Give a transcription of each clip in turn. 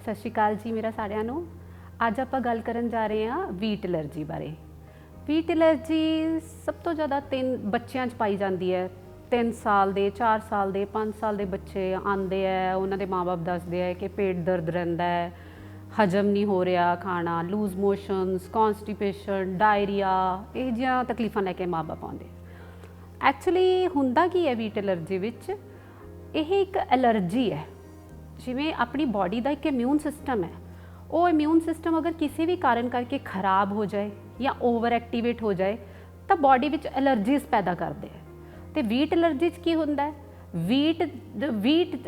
सत श्री अकाल जी मेरा सारिਆਂ ਨੂੰ। ਅੱਜ ਆਪਾਂ ਗੱਲ ਕਰਨ ਜਾ ਰਹੇ ਹਾਂ ਵੀਟ ਐਲਰਜੀ ਬਾਰੇ। ਵੀਟ ਐਲਰਜੀ ਸਭ ਤੋਂ ਜ਼ਿਆਦਾ ਬੱਚਿਆਂ 'ਚ ਪਾਈ ਜਾਂਦੀ ਹੈ। 3 ਸਾਲ ਦੇ 4 ਸਾਲ ਦੇ 5 ਸਾਲ ਦੇ ਬੱਚੇ ਆਉਂਦੇ ਹੈ, ਉਹਨਾਂ ਦੇ ਮਾਂ-ਬਾਪ ਦੱਸਦੇ ਹੈ ਕਿ ਪੇਟ ਦਰਦ ਰਹਿੰਦਾ ਹੈ, ਹਜਮ ਨਹੀਂ ਹੋ ਰਿਹਾ ਖਾਣਾ, ਲੂਜ਼ ਮੋਸ਼ਨਸ, ਕੌਨਸਟੀਪੇਸ਼ਨ, ਡਾਇਰੀਆ, ਇਹ ਜਿਹੀਆਂ ਤਕਲੀਫਾਂ ਲੈ ਕੇ ਮਾਂ-ਬਾਪ ਆਉਂਦੇ। ਐਕਚੁਅਲੀ ਹੁੰਦਾ ਕੀ ਹੈ ਵੀਟ ਐਲਰਜੀ ਵਿੱਚ, ਇਹ ਇੱਕ ਐਲਰਜੀ ਹੈ। ਜਿਵੇਂ ਆਪਣੀ ਬॉडी ਦਾ ਇੱਕ ਇਮਿਊਨ ਸਿਸਟਮ ਹੈ, ਉਹ ਇਮਿਊਨ ਸਿਸਟਮ ਅਗਰ ਕਿਸੇ ਵੀ ਕਾਰਨ ਕਰਕੇ ਖਰਾਬ ਹੋ ਜਾਏ ਜਾਂ ਓਵਰ ਐਕਟੀਵੇਟ ਹੋ ਜਾਏ ਤਾਂ ਬॉडी ਵਿੱਚ ਐਲਰਜੀਜ਼ ਪੈਦਾ ਕਰਦੇ ਹੈ। ਅਤੇ ਵੀਟ ਐਲਰਜੀ 'ਚ ਕੀ ਹੁੰਦਾ ਹੈ, ਵੀਟ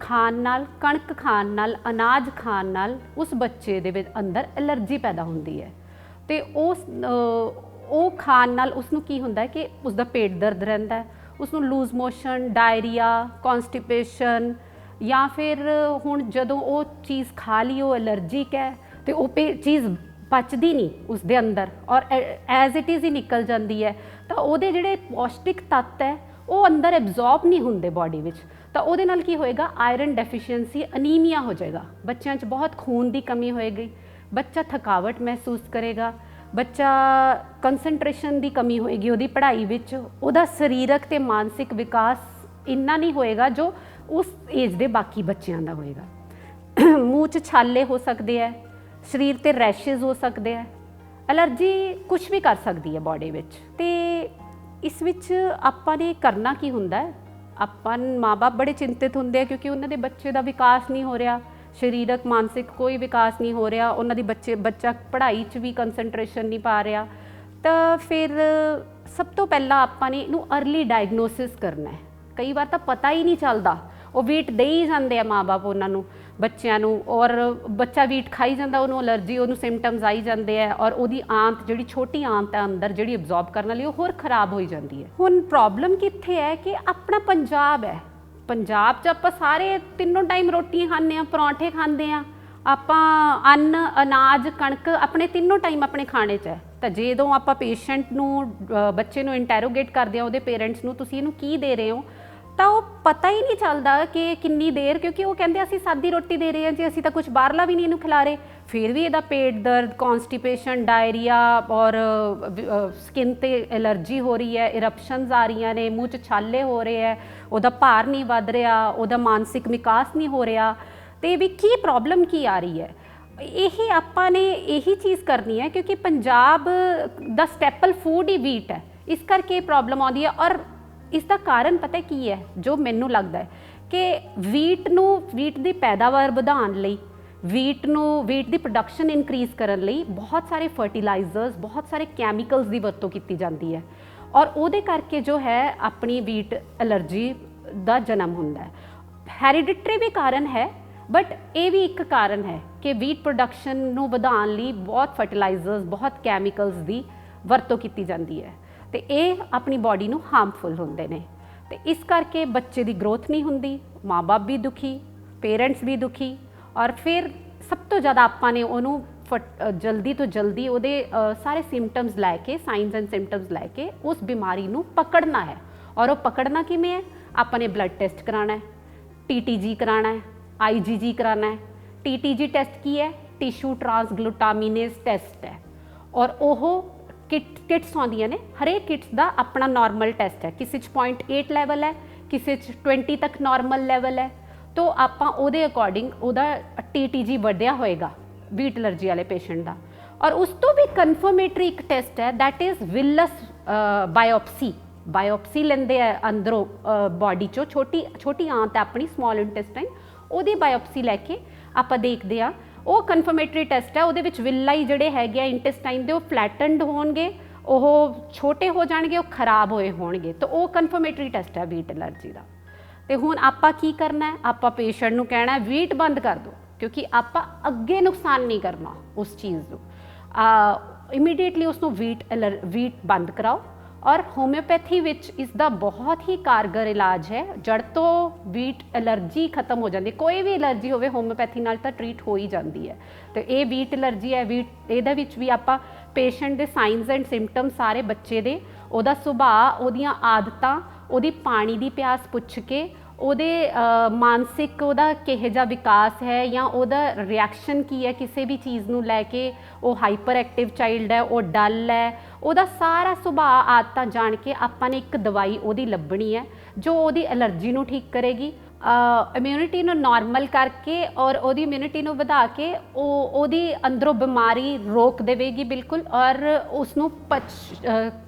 ਖਾਣ ਨਾਲ, ਕਣਕ ਖਾਣ ਨਾਲ, ਅਨਾਜ ਖਾਣ ਨਾਲ ਉਸ ਬੱਚੇ ਦੇ ਵਿੱਚ ਅੰਦਰ ਐਲਰਜੀ ਪੈਦਾ ਹੁੰਦੀ ਹੈ। ਅਤੇ ਉਹ ਖਾਣ ਨਾਲ ਉਸਨੂੰ ਕੀ ਹੁੰਦਾ ਹੈ ਕਿ ਉਸਦਾ ਪੇਟ ਦਰਦ ਰਹਿੰਦਾ ਹੈ, ਉਸਨੂੰ ਲੂਜ਼ ਮੋਸ਼ਨ, ਡਾਇਰੀਆ, ਕੌਨਸਟੀਪੇਸ਼ਨ, ਜਾਂ ਫਿਰ ਹੁਣ ਜਦੋਂ ਉਹ ਚੀਜ਼ ਖਾ ਲਈ ਉਹ ਐਲਰਜਿਕ ਹੈ ਅਤੇ ਉਹ ਚੀਜ਼ ਪਚਦੀ ਨਹੀਂ ਉਸਦੇ ਅੰਦਰ ਔਰ ਐਜ਼ ਇਟ ਇਜ਼ ਹੀ ਨਿਕਲ ਜਾਂਦੀ ਹੈ, ਤਾਂ ਉਹਦੇ ਜਿਹੜੇ ਪੌਸ਼ਟਿਕ ਤੱਤ ਹੈ ਉਹ ਅੰਦਰ ਐਬਜ਼ੌਰਬ ਨਹੀਂ ਹੁੰਦੇ ਬॉडी ਵਿੱਚ। ਤਾਂ ਉਹਦੇ ਨਾਲ ਕੀ ਹੋਏਗਾ, ਆਇਰਨ ਡੈਫੀਸ਼ੀਐਂਸੀ, ਅਨੀਮੀਆ ਹੋ ਜਾਏਗਾ, ਬੱਚਿਆਂ 'ਚ ਬਹੁਤ ਖੂਨ ਦੀ ਕਮੀ ਹੋਏਗੀ, ਬੱਚਾ ਥਕਾਵਟ ਮਹਿਸੂਸ ਕਰੇਗਾ, ਬੱਚਾ ਕੰਸਨਟ੍ਰੇਸ਼ਨ ਦੀ ਕਮੀ ਹੋਏਗੀ ਉਹਦੀ ਪੜ੍ਹਾਈ ਵਿੱਚ, ਉਹਦਾ ਸਰੀਰਕ ਅਤੇ ਮਾਨਸਿਕ ਵਿਕਾਸ ਇੰਨਾ ਨਹੀਂ ਹੋਏਗਾ ਜੋ ਉਸ ਏਜ ਦੇ ਬਾਕੀ ਬੱਚਿਆਂ ਦਾ ਹੋਏਗਾ। ਮੂੰਹ 'ਚ ਛਾਲੇ ਹੋ ਸਕਦੇ ਹੈ, ਸਰੀਰ 'ਤੇ ਰੈਸ਼ਿਜ਼ ਹੋ ਸਕਦੇ ਹੈ। ਐਲਰਜੀ ਕੁਛ ਵੀ ਕਰ ਸਕਦੀ ਹੈ ਬॉडी ਵਿੱਚ। ਅਤੇ ਇਸ ਵਿੱਚ ਆਪਾਂ ਨੇ ਕਰਨਾ ਕੀ ਹੁੰਦਾ ਹੈ, ਆਪਾਂ ਮਾਂ-ਬਾਪ ਬੜੇ ਚਿੰਤਿਤ ਹੁੰਦੇ ਆ ਕਿਉਂਕਿ ਉਹਨਾਂ ਦੇ ਬੱਚੇ ਦਾ ਵਿਕਾਸ ਨਹੀਂ ਹੋ ਰਿਹਾ, ਸਰੀਰਕ ਮਾਨਸਿਕ ਕੋਈ ਵਿਕਾਸ ਨਹੀਂ ਹੋ ਰਿਹਾ, ਉਹਨਾਂ ਦੀ ਬੱਚਾ ਪੜ੍ਹਾਈ 'ਚ ਵੀ ਕੰਸਨਟ੍ਰੇਸ਼ਨ ਨਹੀਂ ਪਾ ਰਿਹਾ। ਤਾਂ ਫਿਰ ਸਭ ਤੋਂ ਪਹਿਲਾਂ ਆਪਾਂ ਨੇ ਇਹਨੂੰ ਅਰਲੀ ਡਾਇਗਨੋਸਿਸ ਕਰਨਾ ਹੈ। ਕਈ ਵਾਰ ਤਾਂ ਪਤਾ ਹੀ ਨਹੀਂ ਚੱਲਦਾ, ਉਹ ਵੀਟ ਦੇ ਹੀ ਜਾਂਦੇ ਆ ਮਾਂ-ਬਾਪ ਉਹਨਾਂ ਨੂੰ, ਬੱਚਿਆਂ ਨੂੰ, ਔਰ ਬੱਚਾ ਵੀਟ ਖਾਈ ਜਾਂਦਾ, ਉਹਨੂੰ ਐਲਰਜੀ, ਉਹਨੂੰ ਸਿੰਪਟਮਸ ਆਈ ਜਾਂਦੇ ਹੈ ਔਰ ਉਹਦੀ ਆਂਤ, ਜਿਹੜੀ ਛੋਟੀ ਆਂਤ ਹੈ ਅੰਦਰ ਜਿਹੜੀ ਐਬਜ਼ੌਰਬ ਕਰਨ ਵਾਲੀ, ਉਹ ਹੋਰ ਖ਼ਰਾਬ ਹੋਈ ਜਾਂਦੀ ਹੈ। ਹੁਣ ਪ੍ਰੋਬਲਮ ਕਿੱਥੇ ਹੈ ਕਿ ਆਪਣਾ ਪੰਜਾਬ ਹੈ, ਪੰਜਾਬ 'ਚ ਆਪਾਂ ਸਾਰੇ ਤਿੰਨੋਂ ਟਾਈਮ ਰੋਟੀਆਂ ਖਾਂਦੇ ਹਾਂ, ਪਰੌਂਠੇ ਖਾਂਦੇ ਹਾਂ, ਆਪਾਂ ਅੰਨ, ਅਨਾਜ, ਕਣਕ ਆਪਣੇ ਤਿੰਨੋਂ ਟਾਈਮ ਆਪਣੇ ਖਾਣੇ 'ਚ ਹੈ। ਤਾਂ ਜਦੋਂ ਆਪਾਂ ਪੇਸ਼ੈਂਟ ਨੂੰ, ਬੱਚੇ ਨੂੰ ਇੰਟੈਰੋਗੇਟ ਕਰਦੇ ਹਾਂ, ਉਹਦੇ ਪੇਰੈਂਟਸ ਨੂੰ, ਤੁਸੀਂ ਇਹਨੂੰ ਕੀ ਦੇ ਰਹੇ ਹੋ, ਤਾਂ ਉਹ ਪਤਾ ਹੀ ਨਹੀਂ ਚੱਲਦਾ ਕਿ ਕਿੰਨੀ ਦੇਰ, ਕਿਉਂਕਿ ਉਹ ਕਹਿੰਦੇ ਅਸੀਂ ਸਾਦੀ ਰੋਟੀ ਦੇ ਰਹੇ ਹਾਂ ਜੀ, ਅਸੀਂ ਤਾਂ ਕੁਛ ਬਾਹਰਲਾ ਵੀ ਨਹੀਂ ਇਹਨੂੰ ਖਿਲਾ ਰਹੇ, ਫਿਰ ਵੀ ਇਹਦਾ ਪੇਟ ਦਰਦ, ਕੌਨਸਟੀਪੇਸ਼ਨ, ਡਾਇਰੀਆ ਔਰ ਸਕਿਨ 'ਤੇ ਐਲਰਜੀ ਹੋ ਰਹੀ ਹੈ, ਇਰਪਸ਼ਨਸ ਆ ਰਹੀਆਂ ਨੇ, ਮੂੰਹ 'ਚ ਛਾਲੇ ਹੋ ਰਹੇ ਹੈ, ਉਹਦਾ ਭਾਰ ਨਹੀਂ ਵੱਧ ਰਿਹਾ, ਉਹਦਾ ਮਾਨਸਿਕ ਵਿਕਾਸ ਨਹੀਂ ਹੋ ਰਿਹਾ। ਅਤੇ ਵੀ ਕੀ ਪ੍ਰੋਬਲਮ ਕੀ ਆ ਰਹੀ ਹੈ, ਇਹ ਆਪਾਂ ਨੇ ਇਹੀ ਚੀਜ਼ ਕਰਨੀ ਹੈ ਕਿਉਂਕਿ ਪੰਜਾਬ ਦਾ ਸਟੈਪਲ ਫੂਡ ਹੀ ਵੀਟ ਹੈ, ਇਸ ਕਰਕੇ ਇਹ ਪ੍ਰੋਬਲਮ ਆਉਂਦੀ ਹੈ। ਔਰ ਇਸ ਦਾ ਕਾਰਨ ਪਤਾ ਕੀ ਹੈ, ਜੋ ਮੈਨੂੰ ਲੱਗਦਾ ਹੈ ਕਿ ਵੀਟ ਦੀ ਪੈਦਾਵਾਰ ਵਧਾਉਣ ਲਈ, ਵੀਟ ਦੀ ਪ੍ਰੋਡਕਸ਼ਨ ਇਨਕਰੀਜ਼ ਕਰਨ ਲਈ ਬਹੁਤ ਸਾਰੇ ਫਰਟੀਲਾਈਜ਼ਰਸ, ਬਹੁਤ ਸਾਰੇ ਕੈਮੀਕਲਸ ਦੀ ਵਰਤੋਂ ਕੀਤੀ ਜਾਂਦੀ ਹੈ ਔਰ ਉਹਦੇ ਕਰਕੇ ਜੋ ਹੈ ਆਪਣੀ ਵੀਟ ਐਲਰਜੀ ਦਾ ਜਨਮ ਹੁੰਦਾ ਹੈ। ਹੈਰੀਡਿਟਰੀ ਵੀ ਕਾਰਨ ਹੈ, ਬਟ ਇਹ ਵੀ ਇੱਕ ਕਾਰਨ ਹੈ ਕਿ ਵੀਟ ਪ੍ਰੋਡਕਸ਼ਨ ਨੂੰ ਵਧਾਉਣ ਲਈ ਬਹੁਤ ਫਰਟੀਲਾਈਜ਼ਰਸ, ਬਹੁਤ ਕੈਮੀਕਲਸ ਦੀ ਵਰਤੋਂ ਕੀਤੀ ਜਾਂਦੀ ਹੈ ਅਤੇ ਇਹ ਆਪਣੀ ਬॉडी ਨੂੰ ਹਾਰਮਫੁਲ ਹੁੰਦੇ ਨੇ। ਅਤੇ ਇਸ ਕਰਕੇ ਬੱਚੇ ਦੀ ਗਰੋਥ ਨਹੀਂ ਹੁੰਦੀ, ਮਾਂ-ਬਾਪ ਵੀ ਦੁਖੀ, ਪੇਰੈਂਟਸ ਵੀ ਦੁਖੀ, ਔਰ ਫਿਰ ਸਭ ਤੋਂ ਜ਼ਿਆਦਾ ਆਪਾਂ ਨੇ ਉਹਨੂੰ ਜਲਦੀ ਤੋਂ ਜਲਦੀ ਉਹਦੇ ਸਾਰੇ ਸਿੰਪਟਮਸ ਲੈ ਕੇ, ਸਾਈਨਸ ਐਂਡ ਸਿੰਪਟਮਸ ਲੈ ਕੇ ਉਸ ਬਿਮਾਰੀ ਨੂੰ ਪਕੜਨਾ ਹੈ। ਔਰ ਉਹ ਪਕੜਨਾ ਕਿਵੇਂ ਹੈ, ਆਪਾਂ ਨੇ ਬਲੱਡ ਟੈਸਟ ਕਰਾਉਣਾ ਹੈ, TTG ਕਰਾਉਣਾ ਹੈ, IgG ਕਰਾਉਣਾ ਹੈ। TTG ਟੈਸਟ ਕੀ ਹੈ, ਟਿਸ਼ੂ ਟਰਾਂਸਗਲੂਟਾਮੀਨੇਜ਼ ਟੈਸਟ ਹੈ ਔਰ ਉਹ ਕਿਟਸ ਆਉਂਦੀਆਂ ਨੇ, ਹਰੇਕ ਕਿਟਸ ਦਾ ਆਪਣਾ ਨਾਰਮਲ ਟੈਸਟ ਹੈ, ਕਿਸੇ 'ਚ 0.8 ਲੈਵਲ ਹੈ, ਕਿਸੇ 'ਚ 20 ਤੱਕ ਨਾਰਮਲ ਲੈਵਲ ਹੈ। ਤਾਂ ਆਪਾਂ ਉਹਦੇ ਅਕੋਰਡਿੰਗ ਉਹਦਾ TTG ਵਧਿਆ ਹੋਏਗਾ ਵੀਟ ਐਲਰਜੀ ਵਾਲੇ ਪੇਸ਼ੈਂਟ ਦਾ। ਔਰ ਉਸ ਤੋਂ ਵੀ ਕਨਫਰਮੇਟਰੀ ਇੱਕ ਟੈਸਟ ਹੈ, ਦੈਟ ਇਜ਼ ਵਿਲਸ ਬਾਇਓਪਸੀ ਲੈਂਦੇ ਆ ਅੰਦਰੋਂ ਬॉडी 'ਚੋਂ, ਛੋਟੀ ਆਂਤ ਹੈ ਆਪਣੀ, ਸਮਾਲ ਇੰਟੈਸਟਾਈਨ, ਉਹਦੀ ਬਾਇਓਪਸੀ ਲੈ ਕੇ ਆਪਾਂ ਦੇਖਦੇ ਹਾਂ। ਉਹ ਕਨਫਰਮੇਟਰੀ ਟੈਸਟ ਹੈ, ਉਹਦੇ ਵਿੱਚ ਵਿਲਾਈ ਜਿਹੜੇ ਹੈਗੇ ਆ ਇੰਟੈਸਟਾਈਨ ਦੇ, ਉਹ ਫਲੈਟਨਡ ਹੋਣਗੇ, ਉਹ ਛੋਟੇ ਹੋ ਜਾਣਗੇ, ਉਹ ਖਰਾਬ ਹੋਏ ਹੋਣਗੇ। ਤਾਂ ਉਹ ਕਨਫਰਮੇਟਰੀ ਟੈਸਟ ਹੈ ਵੀਟ ਐਲਰਜੀ ਦਾ। ਅਤੇ ਹੁਣ ਆਪਾਂ ਕੀ ਕਰਨਾ ਹੈ, ਆਪਾਂ ਪੇਸ਼ੈਂਟ ਨੂੰ ਕਹਿਣਾ ਵੀਟ ਬੰਦ ਕਰ ਦਿਓ, ਕਿਉਂਕਿ ਆਪਾਂ ਅੱਗੇ ਨੁਕਸਾਨ ਨਹੀਂ ਕਰਨਾ ਉਸ ਚੀਜ਼ ਨੂੰ। ਇਮੀਡੀਏਟਲੀ ਉਸਨੂੰ ਵੀਟ ਬੰਦ ਕਰਾਓ। ਔਰ ਹੋਮਿਓਪੈਥੀ ਵਿੱਚ ਇਸ ਦਾ ਬਹੁਤ ਹੀ ਕਾਰਗਰ ਇਲਾਜ ਹੈ, ਜੜ ਤੋਂ ਵੀਟ ਐਲਰਜੀ ਖਤਮ ਹੋ ਜਾਂਦੀ। ਕੋਈ ਵੀ ਐਲਰਜੀ ਹੋਵੇ ਹੋਮਿਓਪੈਥੀ ਨਾਲ ਤਾਂ ਟਰੀਟ ਹੋ ਹੀ ਜਾਂਦੀ ਹੈ। ਅਤੇ ਇਹ ਵੀਟ ਐਲਰਜੀ ਹੈ, ਇਹਦੇ ਵਿੱਚ ਵੀ ਆਪਾਂ ਪੇਸ਼ੈਂਟ ਦੇ ਸਾਈਨਸ ਐਂਡ ਸਿੰਪਟਮ ਸਾਰੇ ਬੱਚੇ ਦੇ, ਉਹਦਾ ਸੁਭਾਅ, ਉਹਦੀਆਂ ਆਦਤਾਂ, ਉਹਦੀ ਪਾਣੀ ਦੀ ਪਿਆਸ ਪੁੱਛ ਕੇ, ਉਹਦੇ ਮਾਨਸਿਕ ਉਹਦਾ ਕਿਹੋ ਜਿਹਾ ਵਿਕਾਸ ਹੈ ਜਾਂ ਉਹਦਾ ਰਿਐਕਸ਼ਨ ਕੀ ਹੈ ਕਿਸੇ ਵੀ ਚੀਜ਼ ਨੂੰ ਲੈ ਕੇ। ਉਹ ਹਾਈਪਰ ਐਕਟਿਵ ਚਾਈਲਡ ਹੈ, ਉਹ ਡਲ ਹੈ, ਉਹਦਾ ਸਾਰਾ ਸੁਭਾਅ ਆਦਤਾਂ ਜਾਣ ਕੇ ਆਪਾਂ ਨੇ ਇੱਕ ਦਵਾਈ ਉਹਦੀ ਲੱਭਣੀ ਹੈ ਜੋ ਉਹਦੀ ਐਲਰਜੀ ਨੂੰ ਠੀਕ ਕਰੇਗੀ, ਇਮਿਊਨਿਟੀ ਨੂੰ ਨਾਰਮਲ ਕਰਕੇ ਔਰ ਉਹਦੀ ਇਮਿਊਨਿਟੀ ਨੂੰ ਵਧਾ ਕੇ ਉਹਦੀ ਅੰਦਰੋਂ ਬਿਮਾਰੀ ਰੋਕ ਦੇਵੇਗੀ ਬਿਲਕੁਲ, ਔਰ ਉਸਨੂੰ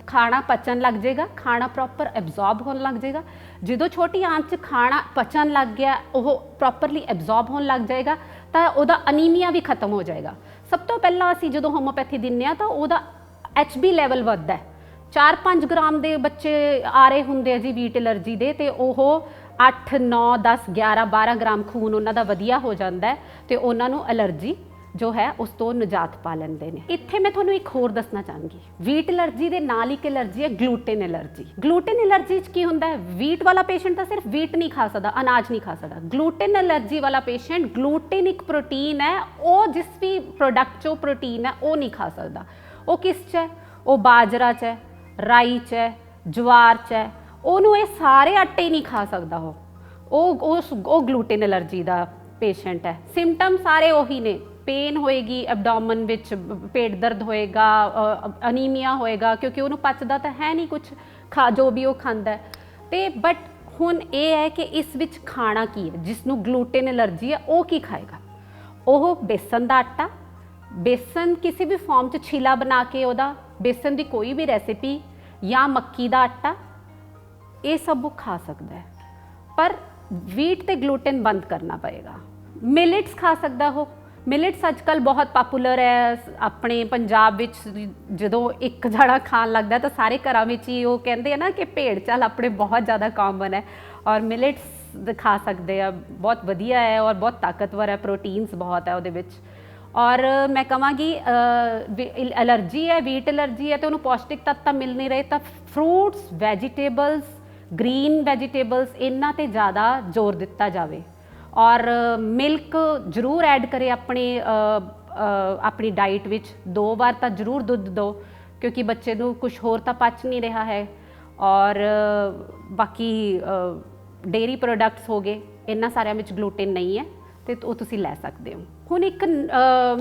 ਖਾਣਾ ਪਚਣ ਲੱਗ ਜਾਏਗਾ, ਖਾਣਾ ਪ੍ਰੋਪਰ ਐਬਜ਼ੌਰਬ ਹੋਣ ਲੱਗ ਜਾਏਗਾ। ਜਦੋਂ ਛੋਟੀ ਆਂਤ 'ਚ ਖਾਣਾ ਪਚਣ ਲੱਗ ਗਿਆ, ਉਹ ਪ੍ਰੋਪਰਲੀ ਐਬਜ਼ੌਰਬ ਹੋਣ ਲੱਗ ਜਾਏਗਾ ਤਾਂ ਉਹਦਾ ਅਨੀਮੀਆ ਵੀ ਖਤਮ ਹੋ ਜਾਏਗਾ। ਸਭ ਤੋਂ ਪਹਿਲਾਂ ਅਸੀਂ ਜਦੋਂ ਹੋਮੋਪੈਥੀ ਦਿੰਦੇ ਹਾਂ ਤਾਂ ਉਹਦਾ HB ਲੈਵਲ ਵੱਧਦਾ ਹੈ। 4-5 ਗ੍ਰਾਮ ਦੇ ਬੱਚੇ ਆ ਰਹੇ ਹੁੰਦੇ ਆ ਜੀ ਵੀਟ ਐਲਰਜੀ ਦੇ, ਤੇ ਉਹ 8, 9, 10, 11, 12 ਗ੍ਰਾਮ ਖੂਨ ਉਹਨਾਂ ਦਾ ਵਧੀਆ ਹੋ ਜਾਂਦਾ ਹੈ ਤੇ ਉਹਨਾਂ ਨੂੰ ਐਲਰਜੀ ਜੋ ਹੈ ਉਸ ਤੋਂ ਨਿਜਾਤ ਪਾ ਲੈਂਦੇ ਨੇ। ਇੱਥੇ ਮੈਂ ਤੁਹਾਨੂੰ ਇੱਕ ਹੋਰ ਦੱਸਣਾ ਚਾਹਾਂਗੀ, ਵੀਟ ਐਲਰਜੀ ਦੇ ਨਾਲ ਇੱਕ ਐਲਰਜੀ ਹੈ ਗਲੂਟਨ ਐਲਰਜੀ। ਗਲੂਟਨ ਐਲਰਜੀ 'ਚ ਕੀ ਹੁੰਦਾ ਹੈ, ਵੀਟ ਵਾਲਾ ਪੇਸ਼ੈਂਟ ਤਾਂ ਸਿਰਫ ਵੀਟ ਨਹੀਂ ਖਾ ਸਕਦਾ, ਅਨਾਜ ਨਹੀਂ ਖਾ ਸਕਦਾ। ਗਲੂਟਨ ਐਲਰਜੀ ਵਾਲਾ ਪੇਸ਼ੈਂਟ, ਗਲੂਟਨ ਇੱਕ ਪ੍ਰੋਟੀਨ ਹੈ, ਉਹ ਜਿਸ ਵੀ ਪ੍ਰੋਡਕਟ 'ਚੋਂ ਪ੍ਰੋਟੀਨ ਹੈ ਉਹ ਨਹੀਂ ਖਾ ਸਕਦਾ। ਉਹ ਕਿਸ 'ਚ ਹੈ, ਉਹ ਬਾਜਰਾ 'ਚ ਹੈ, ਰਾਈ 'ਚ ਹੈ, ਜਵਾਰ 'ਚ ਹੈ, ਉਹਨੂੰ ਇਹ ਸਾਰੇ ਆਟੇ ਹੀ ਨਹੀਂ ਖਾ ਸਕਦਾ। ਉਹ ਗਲੂਟਨ ਐਲਰਜੀ ਦਾ ਪੇਸ਼ੈਂਟ ਹੈ। ਸਿੰਪਟਮ ਸਾਰੇ ਉਹੀ ਨੇ, ਪੇਨ ਹੋਏਗੀ ਐਬਡੋਮਨ ਵਿੱਚ, ਪੇਟ ਦਰਦ ਹੋਏਗਾ, ਅਨੀਮੀਆ ਹੋਏਗਾ, ਕਿਉਂਕਿ ਉਹਨੂੰ ਪਚਦਾ ਤਾਂ ਹੈ ਨਹੀਂ ਕੁਛ ਜੋ ਵੀ ਉਹ ਖਾਂਦਾ। ਤੇ ਬਟ ਹੁਣ ਇਹ ਹੈ ਕਿ ਇਸ ਵਿੱਚ ਖਾਣਾ ਕੀ ਹੈ, ਜਿਸ ਨੂੰ ਗਲੂਟਨ ਐਲਰਜੀ ਹੈ ਉਹ ਕੀ ਖਾਏਗਾ। ਉਹ ਬੇਸਨ ਦਾ ਆਟਾ, ਬੇਸਨ ਕਿਸੇ ਵੀ ਫਾਰਮ 'ਚ ਛਿਲਾ ਬਣਾ ਕੇ ਉਹਦਾ, ਬੇਸਨ ਦੀ ਕੋਈ ਵੀ ਰੈਸਿਪੀ, ਜਾਂ ਮੱਕੀ ਦਾ ਆਟਾ, ਇਹ ਸਭ ਉਹ ਖਾ ਸਕਦਾ ਹੈ। ਪਰ ਵੀਟ ਤੇ ਗਲੂਟਨ ਬੰਦ ਕਰਨਾ ਪਏਗਾ। ਮਿਲਟਸ ਖਾ ਸਕਦਾ ਉਹ। ਮਿਲਟਸ ਅੱਜ ਕੱਲ੍ਹ ਬਹੁਤ ਪਾਪੂਲਰ ਹੈ ਆਪਣੇ ਪੰਜਾਬ ਵਿੱਚ। ਜਦੋਂ ਇੱਕ ਜਣਾ ਖਾਣ ਲੱਗਦਾ ਤਾਂ ਸਾਰੇ ਘਰਾਂ ਵਿੱਚ ਹੀ ਉਹ ਕਹਿੰਦੇ ਆ ਨਾ ਕਿ ਭੇੜ ਚਾਲ ਆਪਣੇ ਬਹੁਤ ਜ਼ਿਆਦਾ ਕਾਮਨ ਹੈ। ਔਰ ਮਿਲਟਸ ਖਾ ਸਕਦੇ ਆ, ਬਹੁਤ ਵਧੀਆ ਹੈ ਔਰ ਬਹੁਤ ਤਾਕਤਵਰ ਹੈ, ਪ੍ਰੋਟੀਨਸ ਬਹੁਤ ਹੈ ਉਹਦੇ ਵਿੱਚ। ਔਰ ਮੈਂ ਕਹਾਂਗੀ ਐਲਰਜੀ ਹੈ, ਵੀਟ ਐਲਰਜੀ ਹੈ ਤੇ ਉਹਨੂੰ ਪੌਸ਼ਟਿਕ ਤੱਤ ਤਾਂ ਮਿਲ ਨਹੀਂ ਰਹੇ, ਤਾਂ ਫਰੂਟਸ, ਵੈਜੀਟੇਬਲਸ, ਗ੍ਰੀਨ ਵੈਜੀਟੇਬਲਸ, ਇਹਨਾਂ 'ਤੇ ਜ਼ਿਆਦਾ ਜ਼ੋਰ ਦਿੱਤਾ ਜਾਵੇ। ਔਰ ਮਿਲਕ ਜ਼ਰੂਰ ਐਡ ਕਰੇ ਆਪਣੀ ਡਾਈਟ ਵਿੱਚ। 2 ਵਾਰ ਤਾਂ ਜ਼ਰੂਰ ਦੁੱਧ ਦਿਓ, ਕਿਉਂਕਿ ਬੱਚੇ ਨੂੰ ਕੁਝ ਹੋਰ ਤਾਂ ਪਚ ਨਹੀਂ ਰਿਹਾ ਹੈ। ਔਰ ਬਾਕੀ ਡੇਅਰੀ ਪ੍ਰੋਡਕਟਸ ਹੋ ਗਏ, ਇਹਨਾਂ ਸਾਰਿਆਂ ਵਿੱਚ ਗਲੂਟਨ ਨਹੀਂ ਹੈ ਤੇ ਉਹ ਤੁਸੀਂ ਲੈ ਸਕਦੇ ਹੋ। ਹੁਣ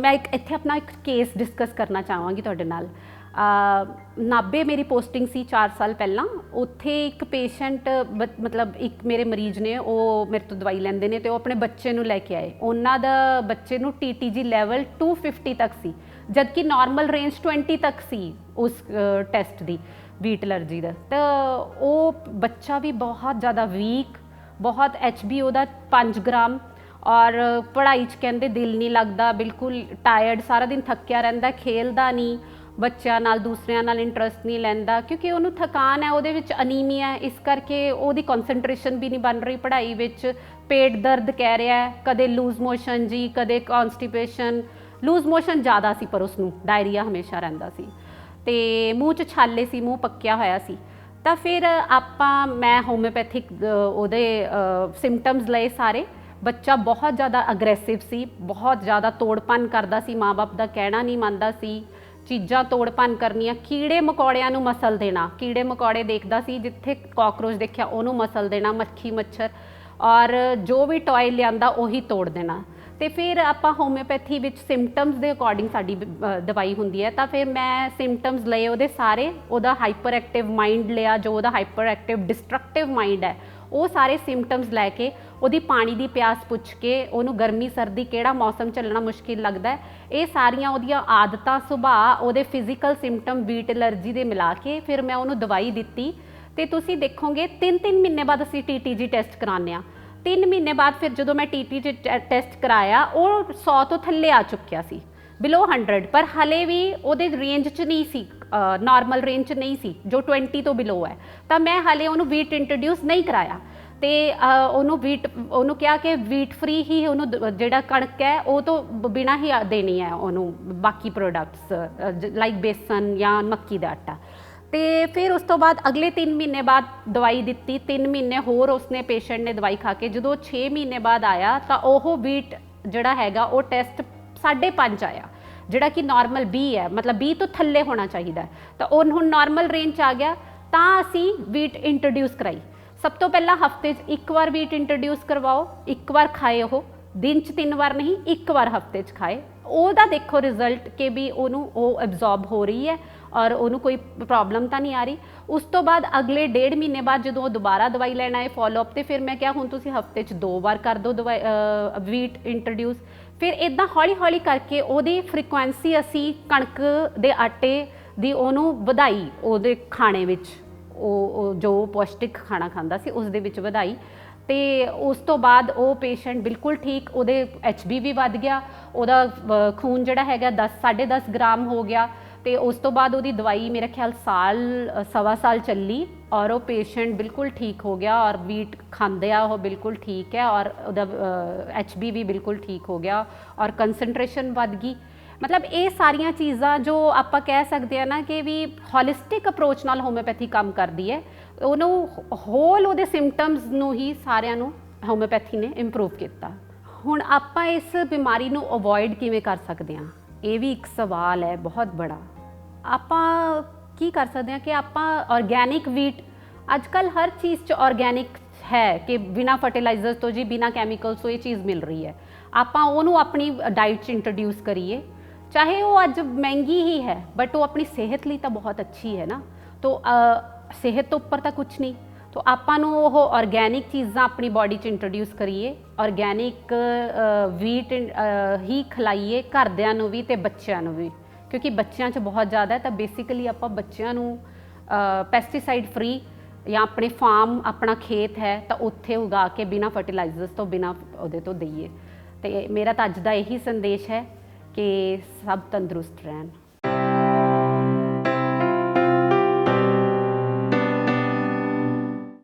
ਮੈਂ ਇੱਥੇ ਆਪਣਾ ਇੱਕ ਕੇਸ ਡਿਸਕਸ ਕਰਨਾ ਚਾਹਾਂਗੀ ਤੁਹਾਡੇ ਨਾਲ। ਨਾਭੇ ਮੇਰੀ ਪੋਸਟਿੰਗ ਸੀ 4 ਸਾਲ ਪਹਿਲਾਂ। ਉੱਥੇ ਇੱਕ ਪੇਸ਼ੈਂਟ ਮਤਲਬ ਇੱਕ ਮੇਰੇ ਮਰੀਜ਼ ਨੇ, ਉਹ ਮੇਰੇ ਤੋਂ ਦਵਾਈ ਲੈਂਦੇ ਨੇ ਤੇ ਉਹ ਆਪਣੇ ਬੱਚੇ ਨੂੰ ਲੈ ਕੇ ਆਏ। ਉਹਨਾਂ ਦਾ ਬੱਚੇ ਨੂੰ TTG ਲੈਵਲ 250 ਤੱਕ ਸੀ, ਜਦਕਿ ਨਾਰਮਲ ਰੇਂਜ 20 ਤੱਕ ਸੀ ਉਸ ਟੈਸਟ ਦੀ ਵੀਟ ਐਲਰਜੀ ਦਾ। ਤਾਂ ਉਹ ਬੱਚਾ ਵੀ ਬਹੁਤ ਜ਼ਿਆਦਾ ਵੀਕ, ਬਹੁਤ HB ਉਹਦਾ 5 ਗ੍ਰਾਮ, ਔਰ ਪੜ੍ਹਾਈ 'ਚ ਕਹਿੰਦੇ ਦਿਲ ਨਹੀਂ ਲੱਗਦਾ, ਬਿਲਕੁਲ ਟਾਇਰਡ, ਸਾਰਾ ਦਿਨ ਥੱਕਿਆ ਰਹਿੰਦਾ, ਖੇਲਦਾ ਨਹੀਂ, ਬੱਚਿਆਂ ਨਾਲ ਦੂਸਰਿਆਂ ਨਾਲ ਇੰਟਰਸਟ ਨਹੀਂ ਲੈਂਦਾ, ਕਿਉਂਕਿ ਉਹਨੂੰ ਥਕਾਨ ਹੈ, ਉਹਦੇ ਵਿੱਚ ਅਨੀਮੀਆ, ਇਸ ਕਰਕੇ ਉਹਦੀ ਕੌਨਸੈਂਟਰੇਸ਼ਨ ਵੀ ਨਹੀਂ ਬਣ ਰਹੀ ਪੜ੍ਹਾਈ ਵਿੱਚ। ਪੇਟ ਦਰਦ ਕਹਿ ਰਿਹਾ, ਕਦੇ ਲੂਜ਼ ਮੋਸ਼ਨ ਜੀ, ਕਦੇ ਕੌਨਸਟੀਪੇਸ਼ਨ। ਲੂਜ਼ ਮੋਸ਼ਨ ਜ਼ਿਆਦਾ ਸੀ ਪਰ ਉਸਨੂੰ ਡਾਇਰੀਆ ਹਮੇਸ਼ਾ ਰਹਿੰਦਾ ਸੀ, ਤੇ ਮੂੰਹ 'ਚ ਛਾਲੇ ਸੀ, ਮੂੰਹ ਪੱਕਿਆ ਹੋਇਆ ਸੀ। ਤਾਂ ਫਿਰ ਮੈਂ ਹੋਮਿਓਪੈਥਿਕ ਉਹਦੇ ਸਿੰਪਟਮਸ ਲਏ ਸਾਰੇ। ਬੱਚਾ ਬਹੁਤ ਜ਼ਿਆਦਾ ਅਗਰੈਸਿਵ ਸੀ, ਬਹੁਤ ਜ਼ਿਆਦਾ ਤੋੜਪਨ ਕਰਦਾ ਸੀ, ਮਾਂ-ਬਾਪ ਦਾ ਕਹਿਣਾ ਨਹੀਂ ਮੰਨਦਾ ਸੀ, ਚੀਜ਼ਾਂ ਤੋੜਪਨ ਕਰਨੀਆਂ, ਕੀੜੇ ਮਕੌੜਿਆਂ ਨੂੰ ਮਸਲ ਦੇਣਾ, ਕੀੜੇ ਮਕੌੜੇ ਦੇਖਦਾ ਸੀ, ਜਿੱਥੇ ਕਾਕਰੋਚ ਦੇਖਿਆ ਉਹਨੂੰ ਮਸਲ ਦੇਣਾ, ਮੱਖੀ ਮੱਛਰ, ਔਰ ਜੋ ਵੀ ਟੌਏ ਲਿਆਂਦਾ ਉਹੀ ਤੋੜ ਦੇਣਾ। ਤੇ ਫਿਰ ਆਪਾਂ ਹੋਮਿਓਪੈਥੀ ਵਿੱਚ ਸਿੰਪਟਮਸ ਦੇ ਅਕੋਰਡਿੰਗ ਸਾਡੀ ਦਵਾਈ ਹੁੰਦੀ ਹੈ। ਤਾਂ ਫਿਰ ਮੈਂ ਸਿੰਪਟਮਸ ਲਏ ਉਹਦੇ ਸਾਰੇ, ਉਹਦਾ ਹਾਈਪਰ ਐਕਟਿਵ ਮਾਈਂਡ ਲਿਆ, ਜੋ ਉਹਦਾ ਹਾਈਪਰ ਐਕਟਿਵ ਡਿਸਟਰਕਟਿਵ ਮਾਈਂਡ ਹੈ, ਉਹ ਸਾਰੇ ਸਿੰਪਟਮਸ ਲੈ ਕੇ, ਉਹਦੀ ਪਾਣੀ ਦੀ ਪਿਆਸ ਪੁੱਛ ਕੇ, ਉਹਨੂੰ ਗਰਮੀ ਸਰਦੀ ਕਿਹੜਾ ਮੌਸਮ ਝੱਲਣਾ ਮੁਸ਼ਕਿਲ ਲੱਗਦਾ ਹੈ, ਇਹ ਸਾਰੀਆਂ ਉਹਦੀਆਂ ਆਦਤਾਂ, ਸੁਭਾਅ, ਉਹਦੇ ਫਿਜ਼ੀਕਲ ਸਿੰਪਟਮ ਵੀਟ ਐਲਰਜੀ ਦੇ ਮਿਲਾ ਕੇ ਫਿਰ ਮੈਂ ਉਹਨੂੰ ਦਵਾਈ ਦਿੱਤੀ। ਤੇ ਤੁਸੀਂ ਦੇਖੋਗੇ 3-3 ਮਹੀਨੇ ਬਾਅਦ ਅਸੀਂ TTG ਟੈਸਟ ਕਰਾਉਂਦੇ ਹਾਂ। 3 ਮਹੀਨੇ ਬਾਅਦ ਫਿਰ ਜਦੋਂ ਮੈਂ TTG ਟੈਸਟ ਕਰਾਇਆ, ਉਹ 100 ਤੋਂ ਥੱਲੇ ਆ ਚੁੱਕਿਆ ਸੀ, ਬਿਲੋ 100, ਪਰ ਹਲੇ ਵੀ ਉਹਦੇ ਰੇਂਜ 'ਚ ਨਹੀਂ ਸੀ, ਨਾਰਮਲ ਰੇਂਜ 'ਚ ਨਹੀਂ ਸੀ, ਜੋ 20 ਤੋਂ ਬਿਲੋ ਹੈ। ਤਾਂ ਮੈਂ ਹਲੇ ਉਹਨੂੰ ਵੀਟ ਇੰਟਰੋਡਿਊਸ ਨਹੀਂ ਕਰਾਇਆ, ਤੇ ਉਹਨੂੰ ਕਿਹਾ ਕਿ ਵੀਟ ਫ੍ਰੀ ਹੀ ਉਹਨੂੰ ਜਿਹੜਾ ਕਣਕ ਹੈ ਉਹ ਤੋਂ ਬਿਨਾਂ ਹੀ ਦੇਣੀ ਹੈ ਉਹਨੂੰ, ਬਾਕੀ ਪ੍ਰੋਡਕਟਸ ਲਾਈਕ ਬੇਸਨ ਜਾਂ ਮੱਕੀ ਦਾ ਆਟਾ। ਤੇ ਫਿਰ ਉਸ ਤੋਂ ਬਾਅਦ ਅਗਲੇ 3 ਮਹੀਨੇ ਬਾਅਦ ਦਵਾਈ ਦਿੱਤੀ, 3 ਮਹੀਨੇ ਹੋਰ ਉਸਨੇ ਪੇਸ਼ੈਂਟ ਨੇ ਦਵਾਈ ਖਾ ਕੇ, ਜਦੋਂ 6 ਮਹੀਨੇ ਬਾਅਦ ਆਇਆ ਤਾਂ ਉਹ ਵੀਟ ਜਿਹੜਾ ਹੈਗਾ ਉਹ ਟੈਸਟ 5.5 ਆਇਆ, ਜਿਹੜਾ ਕਿ ਨਾਰਮਲ 20 ਹੈ, ਮਤਲਬ 20 ਤੋਂ ਥੱਲੇ ਹੋਣਾ ਚਾਹੀਦਾ। ਤਾਂ ਉਹ ਹੁਣ ਨਾਰਮਲ ਰੇਂਜ 'ਚ ਆ ਗਿਆ। ਤਾਂ ਅਸੀਂ ਵੀਟ ਇੰਟਰੋਡਿਊਸ ਕਰਾਈ। ਸਭ ਤੋਂ ਪਹਿਲਾਂ ਹਫਤੇ 'ਚ ਇੱਕ ਵਾਰ ਵੀਟ ਇੰਟਰੋਡਿਊਸ ਕਰਵਾਓ, ਇੱਕ ਵਾਰ ਖਾਏ ਉਹ, ਦਿਨ 'ਚ 3 ਵਾਰ ਨਹੀਂ, ਇੱਕ ਵਾਰ ਹਫਤੇ 'ਚ ਖਾਏ। ਉਹਦਾ ਦੇਖੋ ਰਿਜ਼ਲਟ ਕਿ ਵੀ ਉਹਨੂੰ ਉਹ ਐਬਜ਼ੌਰਬ ਹੋ ਰਹੀ ਹੈ ਔਰ ਉਹਨੂੰ ਕੋਈ ਪ੍ਰੋਬਲਮ ਤਾਂ ਨਹੀਂ ਆ ਰਹੀ। ਉਸ ਤੋਂ ਬਾਅਦ ਅਗਲੇ 1.5 ਮਹੀਨੇ ਬਾਅਦ ਜਦੋਂ ਉਹ ਦੁਬਾਰਾ ਦਵਾਈ ਲੈਣ ਆਏ ਫੋਲੋਅਪ 'ਤੇ, ਫਿਰ ਮੈਂ ਕਿਹਾ ਹੁਣ ਤੁਸੀਂ ਹਫਤੇ 'ਚ 2 ਵਾਰ ਕਰ ਦਿਓ ਦਵਾਈ ਵੀਟ ਇੰਟਰੋਡਿਊਸ। ਫਿਰ ਇੱਦਾਂ ਹੌਲੀ ਹੌਲੀ ਕਰਕੇ ਉਹਦੀ ਫ੍ਰੀਕੁਐਂਸੀ ਅਸੀਂ ਕਣਕ ਦੇ ਆਟੇ ਦੀ ਉਹਨੂੰ ਵਧਾਈ, ਉਹਦੇ ਖਾਣੇ ਵਿੱਚ ਉਹ ਜੋ ਪੌਸ਼ਟਿਕ ਖਾਣਾ ਖਾਂਦਾ ਸੀ ਉਸ ਦੇ ਵਿੱਚ ਵਧਾਈ। ਤੇ ਉਸ ਤੋਂ ਬਾਅਦ ਉਹ ਪੇਸ਼ੈਂਟ ਬਿਲਕੁਲ ਠੀਕ, ਉਹਦੇ HB ਵੀ ਵੱਧ ਗਿਆ, ਉਹਦਾ ਖੂਨ ਜਿਹੜਾ ਹੈਗਾ 10-10.5 ਗ੍ਰਾਮ ਹੋ ਗਿਆ। ਤੇ ਉਸ ਤੋਂ ਬਾਅਦ ਉਹਦੀ ਦਵਾਈ ਮੇਰੇ ਖਿਆਲ ਸਵਾ ਸਾਲ ਚੱਲੀ ਔਰ ਉਹ ਪੇਸ਼ੈਂਟ ਬਿਲਕੁਲ ਠੀਕ ਹੋ ਗਿਆ ਔਰ ਵੀਟ ਖਾਂਦੇ ਆ ਉਹ ਬਿਲਕੁਲ ਠੀਕ ਹੈ ਔਰ ਉਹਦਾ HB ਵੀ ਬਿਲਕੁਲ ਠੀਕ ਹੋ ਗਿਆ ਔਰ ਕੰਸਨਟ੍ਰੇਸ਼ਨ ਵੱਧ ਗਈ। ਮਤਲਬ ਇਹ ਸਾਰੀਆਂ ਚੀਜ਼ਾਂ ਜੋ ਆਪਾਂ ਕਹਿ ਸਕਦੇ ਆ ਨਾ ਕਿ ਵੀ ਹੋਲਿਸਟਿਕ ਅਪਰੋਚ ਨਾਲ ਹੋਮਿਓਪੈਥੀ ਕੰਮ ਕਰਦੀ ਹੈ, ਉਹਨੂੰ ਹੋਲ ਉਹਦੇ ਸਿੰਪਟਮਸ ਨੂੰ ਹੀ ਸਾਰਿਆਂ ਨੂੰ ਹੋਮਿਓਪੈਥੀ ਨੇ ਇੰਪਰੂਵ ਕੀਤਾ। ਹੁਣ ਆਪਾਂ ਇਸ ਬਿਮਾਰੀ ਨੂੰ ਅਵੋਇਡ ਕਿਵੇਂ ਕਰ ਸਕਦੇ ਹਾਂ, ਇਹ ਵੀ ਇੱਕ ਸਵਾਲ ਹੈ ਬਹੁਤ ਬੜਾ। ਆਪਾਂ ਕੀ ਕਰ ਸਕਦੇ ਹਾਂ ਕਿ ਆਪਾਂ ਆਰਗੈਨਿਕ ਵੀਟ, ਅੱਜ ਕੱਲ੍ਹ ਹਰ ਚੀਜ਼ 'ਚ ਆਰਗੈਨਿਕ ਹੈ ਕਿ ਬਿਨਾਂ ਫਰਟੀਲਾਈਜ਼ਰ ਤੋਂ ਜੀ, ਬਿਨਾਂ ਕੈਮੀਕਲਸ ਤੋਂ ਇਹ ਚੀਜ਼ ਮਿਲ ਰਹੀ ਹੈ। ਆਪਾਂ ਉਹਨੂੰ ਆਪਣੀ ਡਾਈਟ 'ਚ ਇੰਟਰੋਡਿਊਸ ਕਰੀਏ, ਚਾਹੇ ਉਹ ਅੱਜ ਮਹਿੰਗੀ ਹੀ ਹੈ ਬਟ ਉਹ ਆਪਣੀ ਸਿਹਤ ਲਈ ਤਾਂ ਬਹੁਤ ਅੱਛੀ ਹੈ ਨਾ। ਤੋ ਸਿਹਤ ਤੋਂ ਉੱਪਰ ਤਾਂ ਕੁਛ ਨਹੀਂ। ਤੋ ਆਪਾਂ ਨੂੰ ਉਹ ਆਰਗੈਨਿਕ ਚੀਜ਼ਾਂ ਆਪਣੀ ਬਾਡੀ 'ਚ ਇੰਟਰੋਡਿਊਸ ਕਰੀਏ, ਆਰਗੈਨਿਕ ਵੀਟ ਹੀ ਖਿਲਾਈਏ ਘਰਦਿਆਂ ਨੂੰ ਵੀ ਅਤੇ ਬੱਚਿਆਂ ਨੂੰ ਵੀ, ਕਿਉਂਕਿ ਬੱਚਿਆਂ 'ਚ ਬਹੁਤ ਜ਼ਿਆਦਾ ਹੈ। ਤਾਂ ਬੇਸਿਕਲੀ ਆਪਾਂ ਬੱਚਿਆਂ ਨੂੰ ਪੈਸਟੀਸਾਈਡ ਫਰੀ ਜਾਂ ਆਪਣੇ ਫਾਰਮ, ਆਪਣਾ ਖੇਤ ਹੈ ਤਾਂ ਉੱਥੇ ਉਗਾ ਕੇ ਬਿਨਾਂ ਫਰਟੀਲਾਈਜ਼ਰਸ ਤੋਂ, ਬਿਨਾਂ ਉਹਦੇ ਤੋਂ ਦਈਏ। ਅਤੇ ਮੇਰਾ ਤਾਂ ਅੱਜ ਦਾ ਇਹੀ ਸੰਦੇਸ਼ ਹੈ ਕਿ ਸਭ ਤੰਦਰੁਸਤ ਰਹਿਣ।